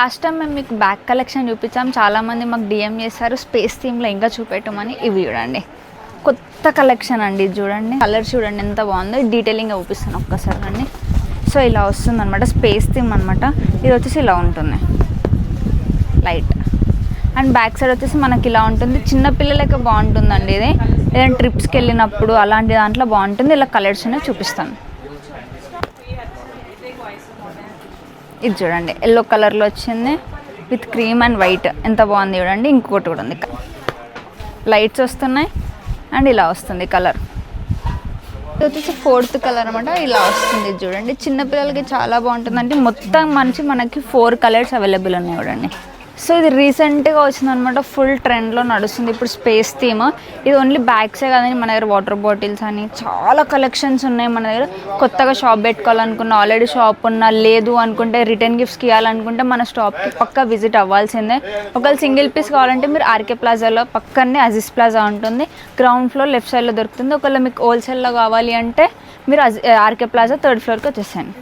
Last time మేము మీకు bag collection చూపించాం, చాలామంది మాకు డిఎం చేశారు స్పేస్ థీమ్లో ఇంకా చూపెట్టమని. ఇవి చూడండి కొత్త కలెక్షన్ అండి, ఇది చూడండి కలర్ చూడండి ఎంత బాగుందో. డీటెయిలింగ్గా చూపిస్తాను ఒక్కసారి అండి. సో ఇలా వస్తుంది అనమాట, స్పేస్ థీమ్ అనమాట. ఇది వచ్చేసి ఇలా ఉంటుంది లైట్, అండ్ బ్యాక్ సైడ్ వచ్చేసి మనకి ఇలా ఉంటుంది. చిన్నపిల్లలకి బాగుంటుందండి ఇది, ఏదైనా ట్రిప్స్కి వెళ్ళినప్పుడు అలాంటి దాంట్లో బాగుంటుంది. ఇలా కలర్స్ అనేవి చూపిస్తాను. ఇది చూడండి ఎల్లో కలర్లో వచ్చింది విత్ క్రీమ్ అండ్ వైట్, ఎంత బాగుంది చూడండి. ఇంకొకటి కూడా ఉంది, లైట్స్ వస్తున్నాయి అండ్ ఇలా వస్తుంది కలర్. ఇది వచ్చేసి 4th కలర్ అనమాట, ఇలా వస్తుంది చూడండి. చిన్నపిల్లలకి చాలా బాగుంటుంది అంటే మొత్తం మనకి 4 కలర్స్ అవైలబుల్ ఉన్నాయి చూడండి. సో ఇది రీసెంట్గా వచ్చిందనమాట, ఫుల్ ట్రెండ్లో నడుస్తుంది ఇప్పుడు స్పేస్ థీమ్. ఇది ఓన్లీ బ్యాగ్సే కాదని మన దగ్గర వాటర్ బాటిల్స్ అని చాలా కలెక్షన్స్ ఉన్నాయి మన దగ్గర. కొత్తగా షాప్ పెట్టుకోవాలనుకున్న, ఆల్రెడీ షాప్ ఉన్నా, లేదు అనుకుంటే రిటర్న్ గిఫ్ట్స్కి ఇవ్వాలనుకుంటే మన షాప్కి పక్కా విజిట్ అవ్వాల్సిందే. ఒకవేళ సింగిల్ పీస్ కావాలంటే మీరు ఆర్కే ప్లాజాలో పక్కనే అజీజ్ ప్లాజా ఉంటుంది, గ్రౌండ్ ఫ్లోర్ లెఫ్ట్ సైడ్లో దొరుకుతుంది. ఒకవేళ మీకు హోల్సేల్లో కావాలి అంటే మీరు ఆర్కే ప్లాజా 3rd ఫ్లోర్కి వచ్చేసాను.